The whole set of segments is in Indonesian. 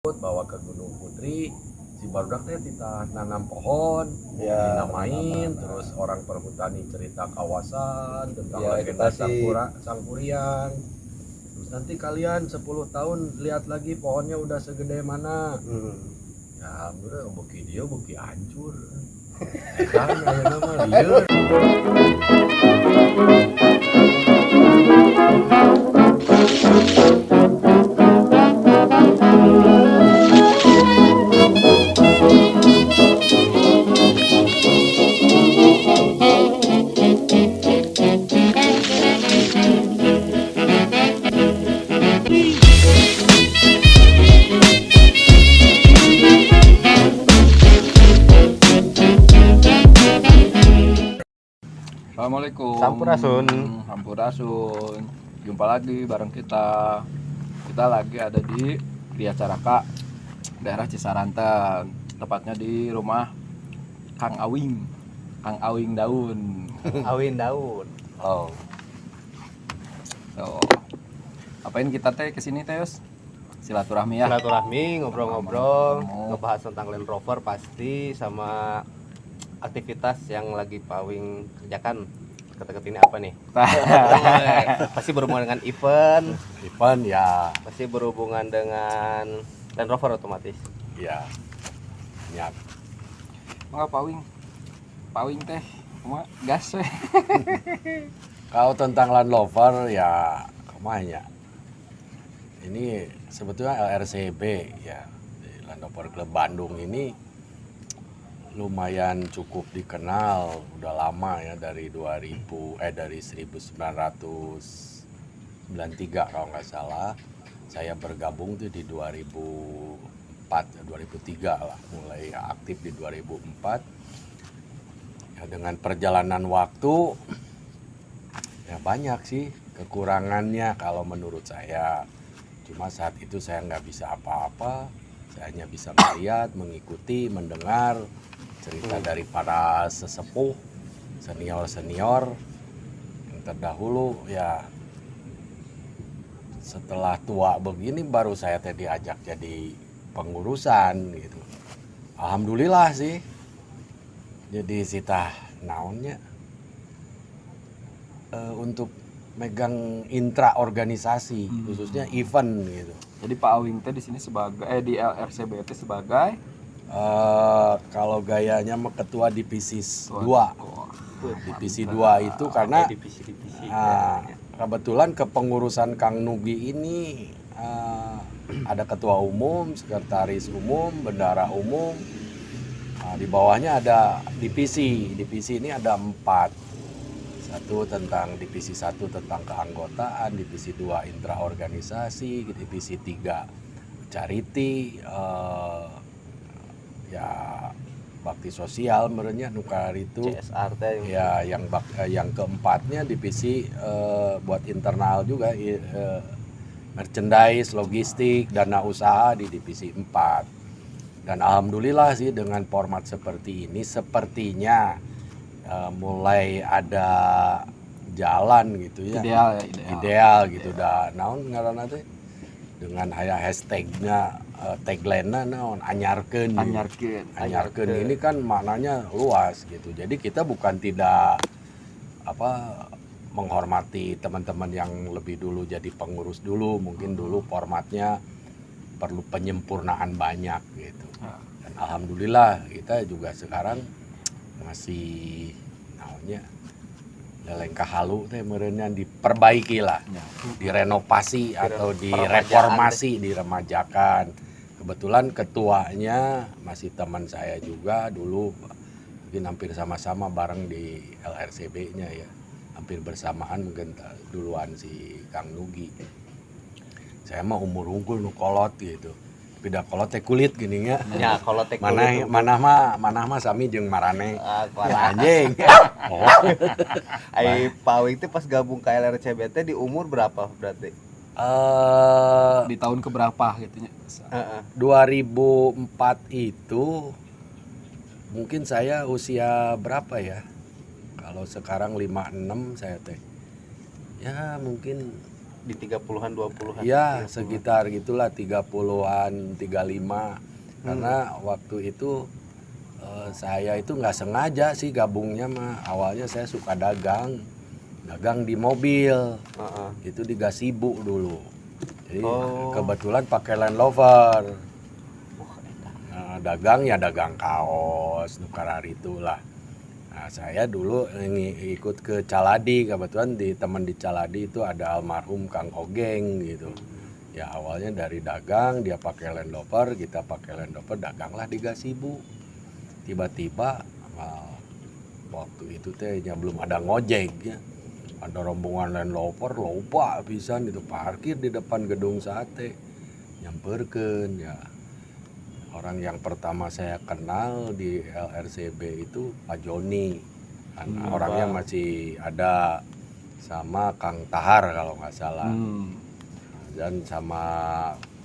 bawa ke Gunung Putri, si barudak teh kita nanam pohon, Ya, dinamain, terus orang perhutani cerita kawasan tentang ya, legenda edukasi. Sangkuriang. Terus nanti kalian 10 tahun lihat lagi pohonnya udah segede mana. Ya bener beki dia beki hancur. Kan aya nama lieur. Assalamualaikum. Sampurasun. Sampurasun. Jumpa lagi bareng kita. Kita lagi ada di Gria Caraka, daerah Cisaranten. Tepatnya di rumah Kang Awing. Kang Awing Daun. Awin daun. Oh. So, apain kita teh kesini teh, Yos? Silaturahmi ya. Silaturahmi, ngobrol-ngobrol, Ngomong. ngebahas tentang Land Rover pasti, sama aktivitas yang lagi Pawing kerjakan deket-deket ini apa nih? Pasti berhubungan dengan event, Ya, pasti berhubungan dengan Land Rover otomatis. ya. Nyak. Mangga Pawing. Pawing teh, kumaha gas we. Kalau tentang Land Rover ya kemana? Ini sebetulnya LRCB ya, di Land Rover Club Bandung ini lumayan cukup dikenal, udah lama ya dari 1993 kalau nggak salah. Saya bergabung tuh di 2004, 2003 lah, mulai aktif di 2004. Ya, dengan perjalanan waktu ya banyak sih kekurangannya kalau menurut saya. Cuma saat itu saya nggak bisa apa-apa, saya hanya bisa melihat, mengikuti, mendengar cerita dari para sesepuh, senior-senior yang terdahulu. Ya setelah tua begini baru saya tadi diajak jadi pengurusan gitu. Alhamdulillah sih. Jadi sitah naonnya untuk megang intra organisasi, khususnya event gitu. Jadi Pak Awing teh di sini sebagai di LRCB teh sebagai Kalau gayanya mah ketua divisi 2. oh, Divisi 2 itu karena Divisi-divisi. kebetulan kepengurusan Kang Nugi ini ada ketua umum, sekretaris umum, bendara umum. Di bawahnya ada divisi. Divisi ini ada 4. Divisi 1 tentang keanggotaan, divisi 2 intraorganisasi, divisi 3 charity, ya bakti sosial merenya nukar itu. CSR teh. Ya yang keempatnya divisi buat internal juga, merchandise, logistik, dana usaha di divisi 4. Dan alhamdulillah sih dengan format seperti ini sepertinya mulai ada jalan gitu ya. Ideal gitu. Dah naon ngaranna teh dengan hashtagnya, tagline-na naon anyarkeun. Anyarkeun ini kan maknanya luas gitu. Jadi kita bukan tidak menghormati teman-teman yang lebih dulu jadi pengurus dulu, mungkin dulu formatnya perlu penyempurnaan banyak gitu. Dan alhamdulillah kita juga sekarang masih naonnya lelengkah halu teh meureunnya diperbaiki lah, direnovasi atau direformasi, diremajakan. Kebetulan ketuanya masih teman saya juga dulu, mungkin hampir sama-sama bareng di LRCB-nya ya, hampir bersamaan, mungkin duluan si Kang Nugi. Saya mah umur unggul nu kolot gitu. Beda kolot teh kulit gini nya. Ya, kalau teh kulit Manah mah sami jeung marane. Ya, anjing. Ai Pawing teh pas gabung ke LRCB teh di umur berapa berarti? Di tahun keberapa gitu nya? 2004 itu mungkin saya usia berapa ya? Kalau sekarang 56 saya teh. Ya mungkin di 30-an 20-an. Ya, sekitar gitulah 30-an, 35. Karena waktu itu saya itu nggak sengaja sih gabungnya mah. Awalnya saya suka dagang di mobil. Itu di Gasibu dulu. Jadi kebetulan pakai Land Rover. Dagang ya dagang kaos, nukar itulah. Nah, saya dulu ikut ke Caladi, kebetulan teman di Caladi itu ada almarhum Kang Ogeng gitu. Ya awalnya dari dagang, dia pakai Land Rover, kita pakai Land Rover, daganglah di Gasibu. Tiba-tiba waktu itu tehnya belum ada ngojek ya. Ada rombongan Land Rover loba pisan itu parkir di depan gedung sate. Nyamperkeun ya. Orang yang pertama saya kenal di LRCB itu Pak Joni. Orangnya masih ada, sama Kang Tahar kalau nggak salah. Dan sama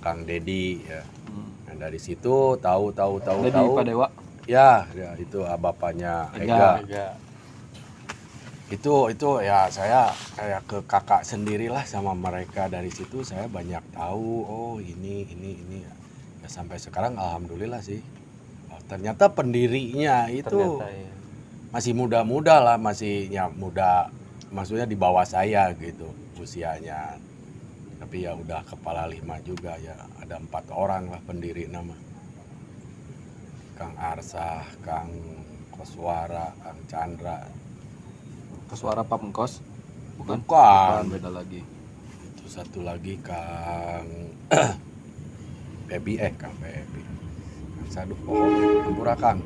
Kang Dedi ya. Nah, dari situ tahu. Pak Dewa. Ya, itu bapaknya Ega. Itu ya saya kayak ke kakak sendirilah sama mereka. Dari situ saya banyak tahu, oh ini ya. Ya sampai sekarang alhamdulillah sih. Ternyata pendirinya itu masih muda-muda lah, masih ya muda, maksudnya di bawah saya gitu usianya. Tapi ya udah kepala 5 juga ya, ada 4 orang lah pendiri nama. Kang Arsah, Kang Koswara, Kang Chandra. Koswara Pak Mengkos? Bukan, beda lagi. Itu satu lagi Kang Kang Pebi. Saduh pohon tempura Kang.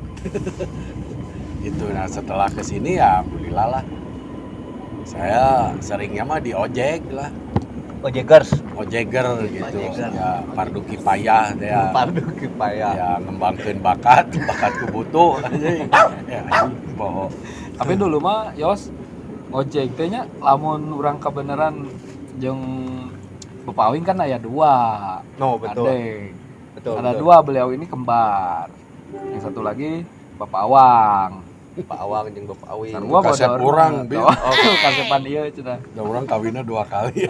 Itu nah setelah kesini ya alhamdulillah lah. Saya seringnya mah di ojek lah. Ojeger gitu. Ya pardu kipayah dia. Pardu kipayah. Ya ngembangkeun bakat kubutuh anjing. Ya anjing boho. Tapi dulu mah Yos ojek teh nya lamun urang kabeneran jeung Bapawing kan aya 2. No, betul. Betul. Ada 2, beliau ini kembar. Yang satu lagi Bapak Awang. Pak Awang jeung Bapak Awing. Sarua kasep urang, Bil. Oh, kasepan ieu cenah. Da urang kawinna 2 kali.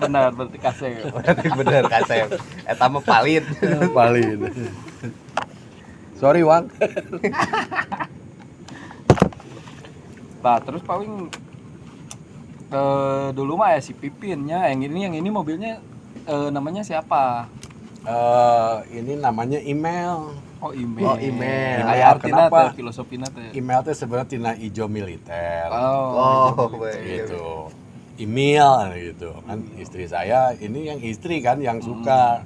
Benar, berarti kasep. Berarti bener kasep. Eta mah palit. Paling. Sorry, Wang. Nah, terus Pawing dulu mah ya si Pipinnya, yang ini mobilnya namanya siapa? Ini namanya email. Oh, email. Aya artinya kenapa? Filosofina teh. Email teh sebenarnya tina ijo militer. Gitu. Email gitu kan istri saya, ini yang istri kan yang suka.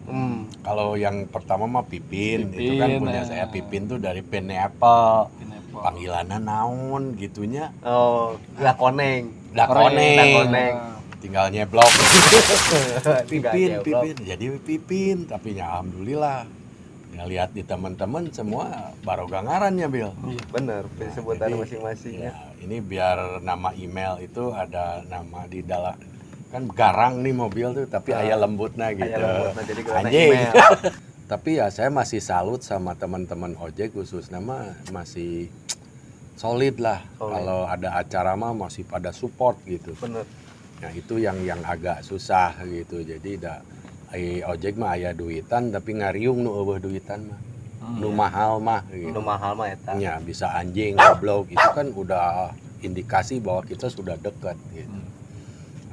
Kalau yang pertama mah Pipin, itu kan punya saya Pipin tuh dari Pineapple. Panggilannya naon gitunya. Oh, Lakoneng. Tinggal nyeblok. Pipin. Jadi Pipin, tapi ya alhamdulillah. Ya lihat di teman-teman semua baroga ngarannya, Bil. Bener, sebutan masing-masing ya. Ini biar nama email itu ada nama di dalam, kan garang nih mobil tuh, tapi aya lembutnya gitu. Jadi anjing. Tapi ya saya masih salut sama teman-teman ojek khususnya mah masih solid lah. Kalau ada acara mah masih pada support gitu. Bener. Nah itu yang agak susah gitu. Jadi ojek mah aya duitan tapi ngariung nu eueuh duitan mah. Nu mahal mah gitu. Nu mahal mah eta. Ya bisa anjing, goblok itu kan udah indikasi bahwa kita sudah dekat gitu.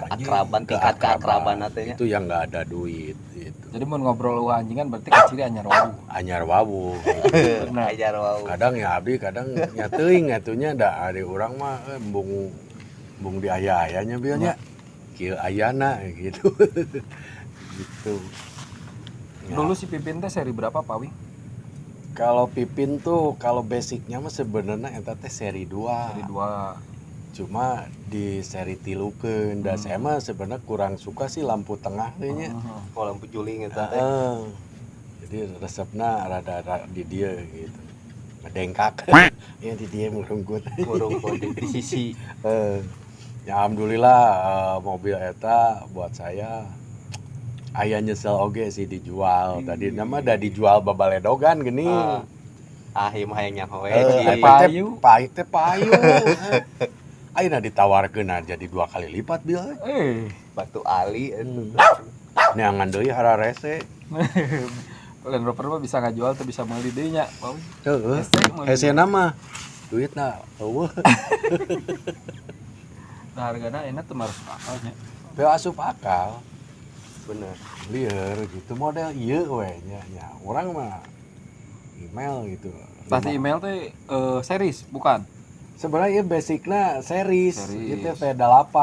Keakraban, tingkat keakraban artinya. Itu yang nggak ada duit gitu. Jadi mau ngobrol anjingan berarti kaciri anyar wawu. Anyar wawu. Gitu. Anyar wawu. Kadang ya abdi kadang nya teuing atunya da ari urang mah embung di aya-ayanya bilnya. Kieu ayana gitu. Gitu. Ya. Dulu si Pipin teh seri berapa, Pak Wing? Kalau Pipin tuh kalau basicnya mah sebenarnya eta teh seri 2. Seri 2. Cuma di seri 3keun dan saya mah sebenarnya kurang suka sih lampu tengah nya. Oh, lampu juling eta teh. Jadi resepna rada di dia gitu. Ngedengkak. Ya di dia murungkut di sisi. Ya alhamdulillah mobil eta buat saya aya nyesel oge sih dijual. Tadi nama udah dijual babaledogan gini. Ahim hayang nyaho we. Payu. Ayeuna ditawarkeun jadi 2 kali lipat bil. Batu Ali Neangan deui hararese. Land Rover mah bisa ngajual tuh bisa meuli deui nya. Heeh. Hese meuli. Hesena mah duitna eueuh. Nah, hargana enak tuh harus akalnya. Teu asup akal. bener. Lieur gitu model ieu we nya. Urang mah email gitu. Pasti email teh series bukan? Sebenarnya basicnya series. Series. Itu V8,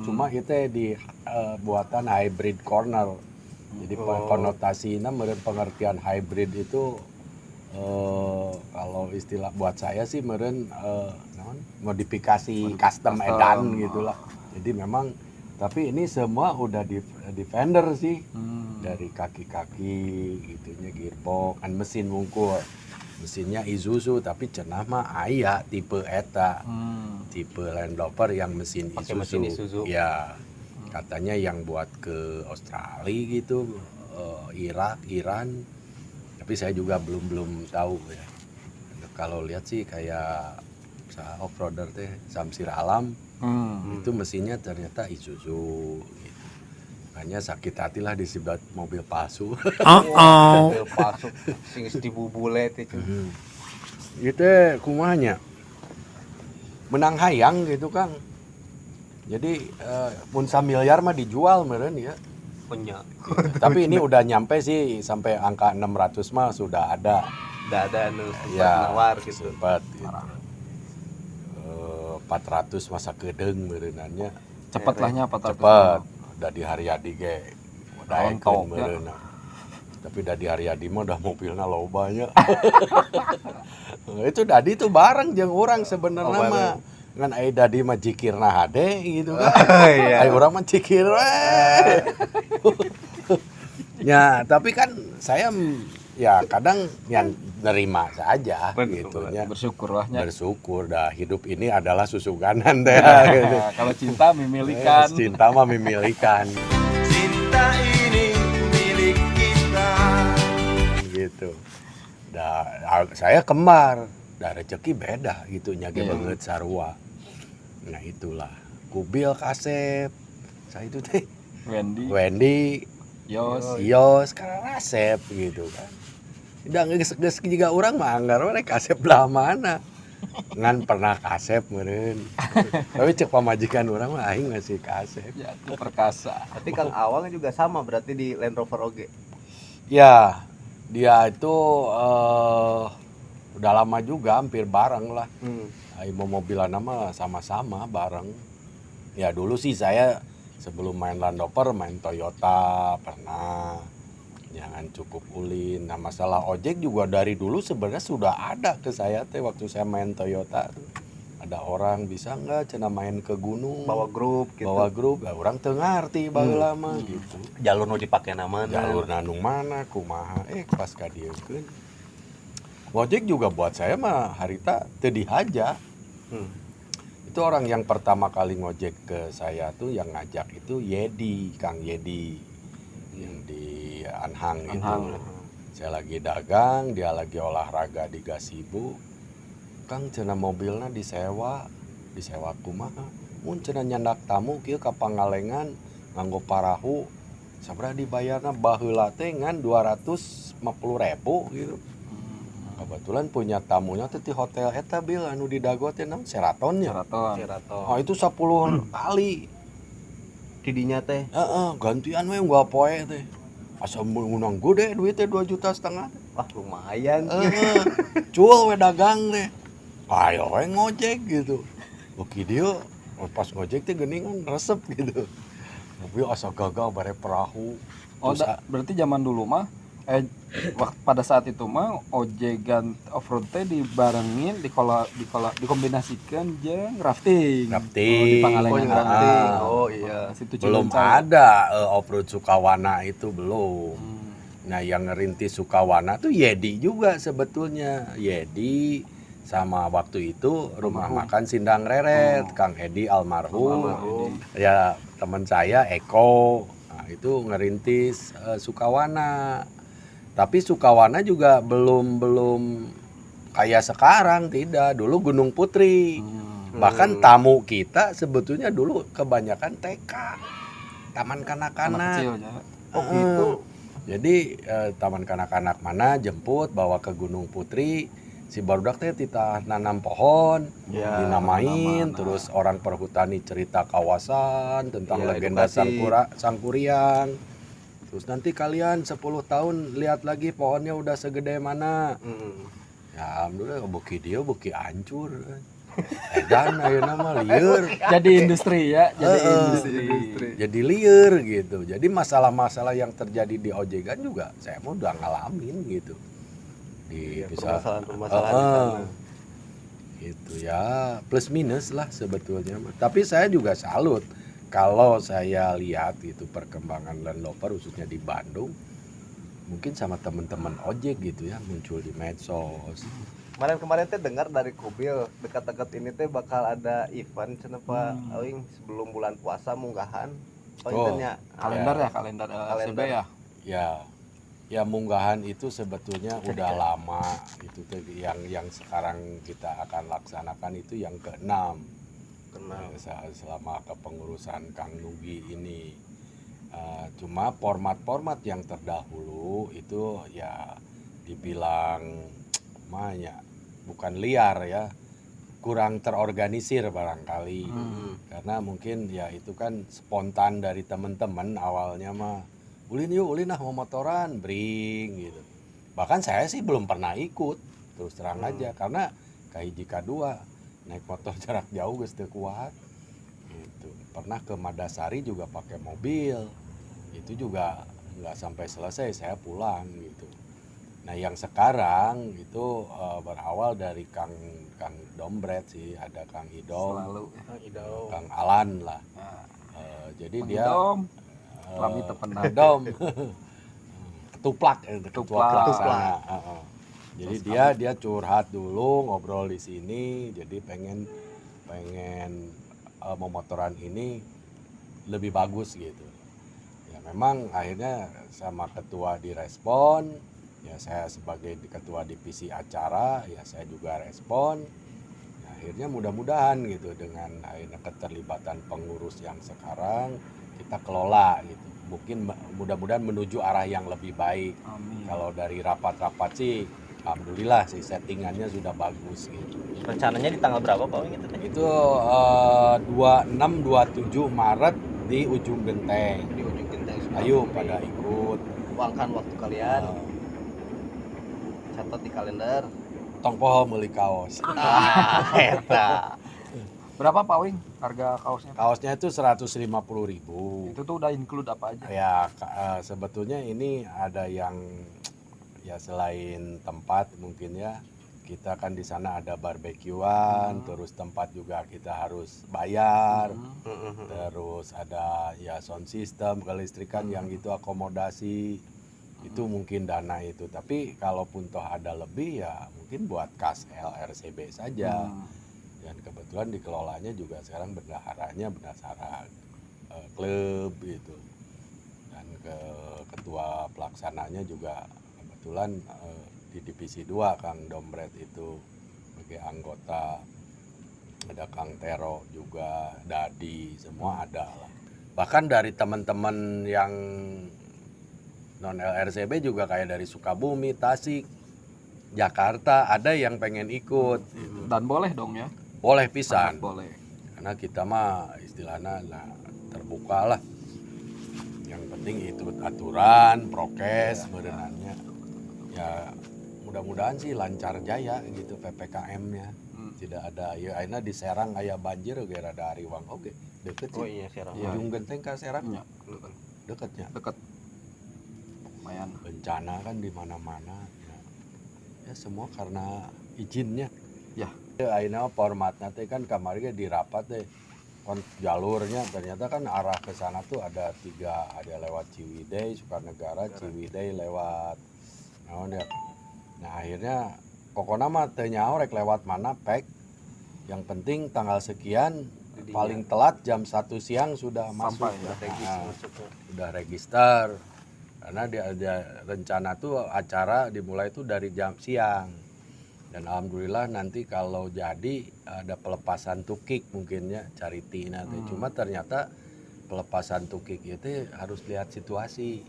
cuma itu di buatan hybrid corner. Jadi konotasinya meureun pengertian hybrid itu kalau istilah buat saya sih meureun modifikasi custom edan gitulah. Jadi memang tapi ini semua udah di fender sih. Dari kaki-kaki gitunya gearbox kan mesin wungkul. Mesinnya Isuzu tapi cenah mah aya tipe eta. Tipe Land Rover yang mesin Pakai Isuzu. mesin Isuzu. Ya. Katanya yang buat ke Australia gitu, Irak, Iran. Tapi saya juga belum tahu ya. Kalau lihat sih kayak off-roader teh Samsir Alam itu mesinnya ternyata Isuzu gitu. Makanya sakit hati lah disebut mobil palsu. Mobil palsu sing dibubule teh. Itu kumanya menang hayang gitu Kang. Jadi mun miliar mah dijual meureun ya. Punya. Tapi ini udah nyampe sih sampai angka 600 mah sudah ada. Udah ada anu sempat Ya, nawar gitu. sempat gitu. 400 masa kedeng meureunannya. Cepet lahnya 400. Cepat. Udah di Haryadi ge. Udah Tahun ekon top, ya. meureunna. Tapi udah di Haryadi mah udah mobilnya loba nya. Itu Dadi tuh bareng jeung urang sebenarnya Oh, mah. Ngan aya Dadi mah jikirna hade gitu kan. Iya. Aya urang mah cikir we. Ya, tapi kan saya ya kadang yang nerima saja gitu ya. Bersyukur lahnya. Bersyukur dah hidup ini adalah susuganan teh gitu. Kalau cinta memilikan. Cinta mah memilikan Cinta ini milik kita. gitu. Saya kembar, rezeki beda gitu nyage banget sarua. Nah itulah Kubil Kasep. Saya itu teh Wendy, Yos karena Rasep gitu kan. Udah geus juga orang mah anggar we Kasep belah mana. Ngan pernah Kasep meureun. Tapi cek pamajikan orang mah aing ngasih Kasep. Ya itu perkasa. Tapi Kang Awang juga sama berarti di Land Rover oge. Ya, dia itu udah lama juga hampir bareng lah. Aing mau mobilan mah sama-sama bareng. Ya dulu sih saya sebelum main Land Rover main Toyota pernah. Jangan cukup ulin. Nah masalah ojek juga dari dulu sebenarnya sudah ada ke saya teh waktu saya main Toyota tuh. Ada orang bisa nggak cenah main ke gunung Bawa grup gitu. bawa grup, lah orang teu ngarti baheula mah gitu. Jalur nu dipake nama. Jalur nanung mana kumaha pas ka dieu keun. Ojek juga buat saya mah harita teu dihaja. Itu orang yang pertama kali ngojek ke saya tuh yang ngajak itu Yedi, Kang Yedi yang di Anhang itu. Saya lagi dagang, dia lagi olahraga di Gasibu. Kang cenah mobilnya disewa kumaha. Mun cenah nyandak tamu kieu ka Pangalengan nganggo parahu. Sabaraha dibayarna baheula teh ngan 250.000 gitu. Kebetulan punya tamunya teh di hotel eta bil anu di Dago teh naon Sheraton nya. Sheraton. Oh itu 10 kali. Didinya teh. Gantian we gua poe teh. Asa menang gede duitnya 2,5 juta. Wah, lumayan. Cul we dagang teh. Ayo we ngojek gitu. Oke dia pas ngojek teh geuningan resep gitu. Mobil asa gagal bare perahu. Oh, berarti zaman dulu mah pada saat itu mah ojek dan off-road teh dibarengin dikombinasikan jeung rafting. Rafting. Di Pangalengan rafting. Oh iya. Situ Belum Cilencah. ada off-road Sukawana itu belum. Nah yang ngerintis Sukawana tuh Yedi juga sebetulnya. Yedi sama waktu itu rumah makan Sindang Reret, Kang Edi almarhum. Ya teman saya Eko. Nah, itu ngerintis Sukawana. Tapi Sukawana juga belum kayak sekarang, tidak. Dulu Gunung Putri. Bahkan tamu kita sebetulnya dulu kebanyakan TK. taman Anak kanak-kanak. kecil ya. Oh gitu. Jadi taman kanak-kanak mana jemput bawa ke Gunung Putri, si barudak teh titah nanam pohon, Ya, dinamain, tanaman, terus orang perhutani cerita kawasan tentang Ya, legenda edukasi. Sangkuriang. Terus nanti kalian 10 tahun lihat lagi pohonnya udah segede mana. Ya alhamdulillah beuki dia beuki hancur. Edan ayeuna mah lieur. Jadi industri ya, jadi industri. Jadi liar gitu. Jadi masalah-masalah yang terjadi di ojekan juga saya mau udah ngalamin gitu. Di Ya, bisa permasalahan-permasalahan di sana. gitu ya, plus minus lah sebetulnya. Tapi saya juga salut kalau saya lihat itu perkembangan Land Rover khususnya di Bandung. Mungkin sama teman-teman ojek gitu ya, muncul di medsos. Kemarin teh dengar dari Kubil dekat-dekat ini teh bakal ada event cenah Pak Awing sebelum bulan puasa munggahan. Oh, Intinya Kalender ya, kalender LCB ya. Ya munggahan itu sebetulnya udah lama itu tuh yang sekarang kita akan laksanakan itu yang ke-6 selama kepengurusan Kang Nugi ini. Cuma format-format yang terdahulu itu ya dibilang bukan liar ya, kurang terorganisir barangkali. Karena mungkin ya itu kan spontan dari teman-teman awalnya mah ulin mau motoran bring gitu. Bahkan saya sih belum pernah ikut terus terang aja karena kahiji kadua naik motor jarak jauh geus teu kuat gitu. Pernah ke Madasari juga pakai mobil, itu juga nggak sampai selesai saya pulang gitu. Nah yang sekarang itu berawal dari Kang Dombret sih, ada Kang Idom, Selalu. Kang Alan lah. Jadi dia Kami tepenan. Idom ketuplak ketua Ketuplak. pelaksana. Jadi dia curhat dulu, ngobrol di sini, jadi pengen memotoran ini lebih bagus gitu. Ya memang akhirnya sama ketua direspon, ya saya sebagai ketua divisi acara, ya saya juga respon. Ya, akhirnya mudah-mudahan gitu dengan akhirnya keterlibatan pengurus yang sekarang kita kelola gitu. Mungkin mudah-mudahan menuju arah yang lebih baik. Amin. Kalau dari rapat-rapat sih alhamdulillah sih settingannya sudah bagus gitu. rencananya di tanggal berapa Pak Awing itu teh? Itu 26-27 Maret di Ujung Genteng. Di ujung genteng. Ayo pada ikut. Luangkan waktu kalian, catat di kalender. Tong poho meuli kaos. Eta. Berapa Pak Wing harga kaosnya? Kaosnya itu 150.000. Itu tuh udah include apa aja? Ya sebetulnya ini ada yang ya selain tempat mungkin ya, kita kan di sana ada barbekyuan, terus tempat juga kita harus bayar, terus ada ya sound system, kelistrikan yang itu akomodasi, itu mungkin dana itu. Tapi kalaupun toh ada lebih ya mungkin buat kas LRCB saja. Dan kebetulan dikelolanya juga sekarang bendaharanya berdasarkan klub gitu. Dan ketua pelaksananya juga kebetulan di divisi 2 Kang Dombret itu sebagai anggota, ada Kang Tero juga, Dadi, semua ada lah. Bahkan dari teman-teman yang non LRCB juga kayak dari Sukabumi, Tasik, Jakarta ada yang pengen ikut. Dan boleh dong ya? Boleh pisan. Boleh. Karena kita mah istilahnya terbuka lah. Yang penting itu aturan, prokes, berenangnya. Ya mudah-mudahan sih lancar jaya gitu PPKM-nya. Tidak ada ya akhirnya di Serang aya banjir ge rada ariwang oge. Deket sih. Oh iya Serang. Ujung Genteng ka Serang. Iya. Dekatnya. Deket. Lumayan. Bencana kan di mana-mana. Ya semua karena izinnya. Ya. Akhirnya formatnya teh kan kemarin di rapat deh jalurnya ternyata kan arah ke sana tuh ada 3, ada lewat Ciwidey, Sukarnegara, Ciwidey lewat nah akhirnya pokoknya mah teu nyaho rek lewat mana pek, yang penting tanggal sekian paling telat jam 1 siang sudah masuk. Sampai, ya. Sudah register karena dia rencana tuh acara dimulai tuh dari jam siang. Dan alhamdulillah nanti kalau jadi ada pelepasan tukik mungkinnya charity nanti. Cuma ternyata pelepasan tukik itu harus lihat situasi.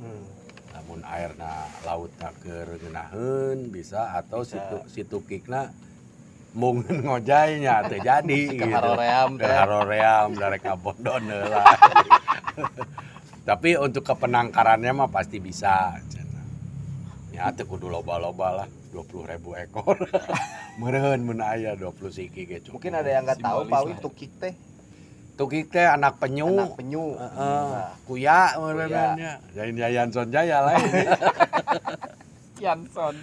Namun airna lautna keur ngeunaheun bisa atau si tukikna mungkin ngojaynya teu jadi gitu. Haroream darek kabondon heula. Tapi untuk kepenangkarannya mah pasti bisa. Ya teu kudu loba-loba lah, 20.000 ekor. Meureun mun aya 20 siki ge cukup. Mungkin ada yang enggak tahu Simbolis pawi lah. tukik teh. Tukik teh anak penyu. Anak penyu. Kuya meureunnya. Jain Yayanson Jaya lain. Yanson.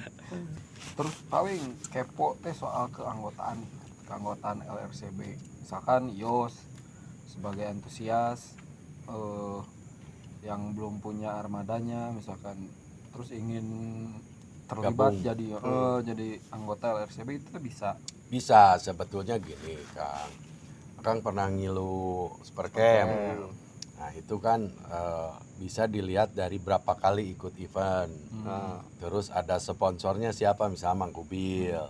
Terus paling kepo teh soal keanggotaan LRCB. Misalkan Yos sebagai antusias yang belum punya armadanya misalkan terus ingin terlibat Gabung. jadi anggota LRCB itu bisa. Bisa sebetulnya gini, Kang. Kang pernah ngilu Supercamp. Nah, itu kan bisa dilihat dari berapa kali ikut event. Terus ada sponsornya siapa, misalnya Mangkubil.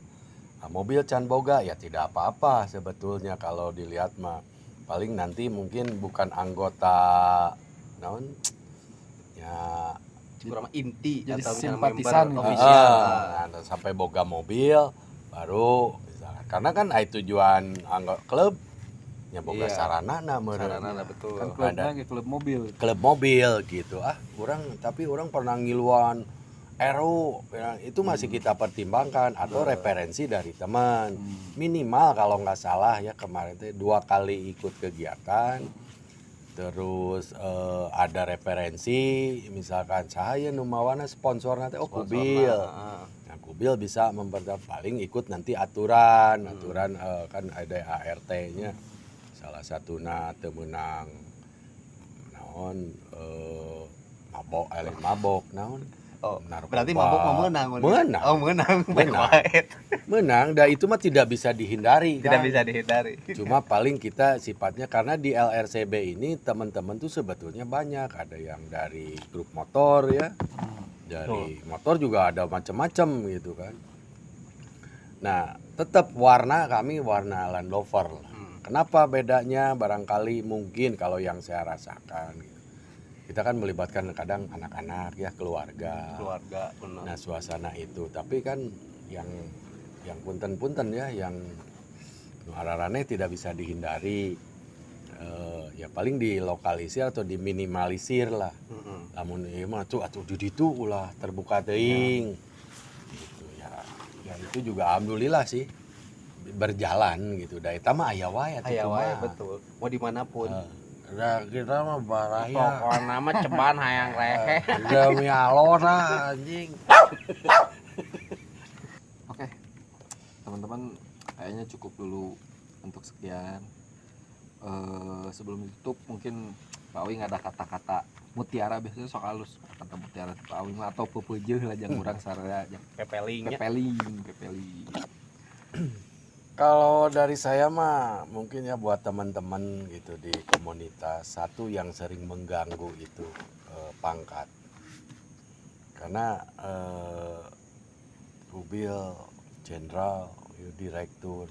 Nah, mobil Can Boga ya tidak apa-apa sebetulnya kalau dilihat mah. Paling nanti mungkin bukan anggota naon ya Kurang inti Jadi atau misalnya simpatisan member gitu. official. nah, sampai boga mobil baru misalkan. Karena kan tujuan anggota klub ya boga Iya. sarana meureun. Sarana betul. Kan klubnya ge klub mobil. Klub mobil gitu. Tapi orang pernah ngiluan Aero ya, itu masih kita pertimbangkan atau referensi dari teman. Minimal kalau nggak salah ya kemarin teh 2 kali ikut kegiatan. Terus ada referensi misalkan saya numawana sponsor nanti Kubil. Nah, Kubil bisa paling ikut nanti aturan kan ada ART-nya. Salah satuna teu meunang naon mabok naon. Oh, narkoba. berarti mabok mah menang. Menang. Oh, menang. Menang. Menang, dan itu mah tidak bisa dihindari. Tidak kan? bisa dihindari. Cuma paling kita sifatnya karena di LRCB ini teman-teman tuh sebetulnya banyak. Ada yang dari grup motor ya, dari motor juga ada macam-macam gitu kan. Nah, tetap kami warna Land Rover lah. Kenapa bedanya? Barangkali mungkin kalau yang saya rasakan gitu. Kita kan melibatkan kadang anak-anak ya, keluarga, benar. nah suasana itu. Tapi kan yang punten-punten ya, yang ararane tidak bisa dihindari, ya paling dilokalisir atau diminimalisir lah. Namun ieu mah atuh di ditu ulah terbuka teuing gitu ya. Ya itu juga alhamdulillah sih berjalan gitu. Da eta mah aya wae atuh Aya wae kumaha. betul. Mau dimanapun. Nah, kita mah baraya. Pokoknya mah ceban hayang rehe. Demi alona anjing. Oke. Teman-teman kayaknya cukup dulu untuk sekian. Sebelum ditutup mungkin Pak Wing ada kata-kata mutiara, biasanya sok halus kata mutiara Pak Wing atau pepeujeul lah jeung urang saraya jeung Pepelingnya. pepeling. Kalau dari saya mah mungkin ya buat teman-teman gitu di komunitas, satu yang sering mengganggu itu pangkat. Karena Kubil, jenderal, direktur.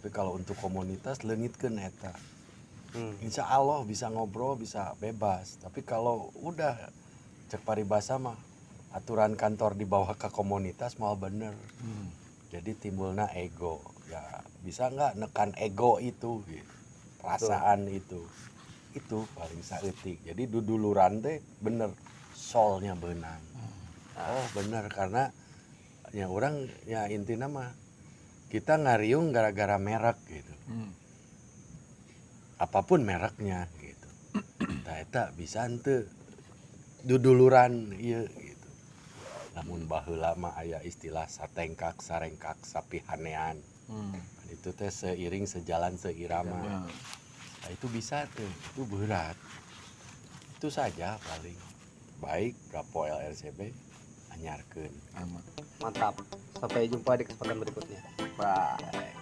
Tapi kalau untuk komunitas leungitkeun eta. Insya Allah bisa ngobrol, bisa bebas. Tapi kalau udah cek paribasa mah aturan kantor dibawa ke komunitas mal bener. Jadi timbulna ego. Ya bisa nggak nekan ego itu gitu. Perasaan itu paling saeutik. Jadi duduluran teh bener solnya benang. Oh bener, karena ya orang ya intinya mah kita ngariung gara-gara merek gitu. Apapun mereknya gitu. Tah eta bisa henteu duduluran ieu gitu. Namun baheula mah aya istilah satengkak sarengkak sapihanean. Itu teh seiring sejalan seirama. Nah, itu bisa tuh, itu berat. Itu saja paling. Baik, Prapo LRCB anyarkeun. Aman. Mantap. Sampai jumpa di kesempatan berikutnya. Bye.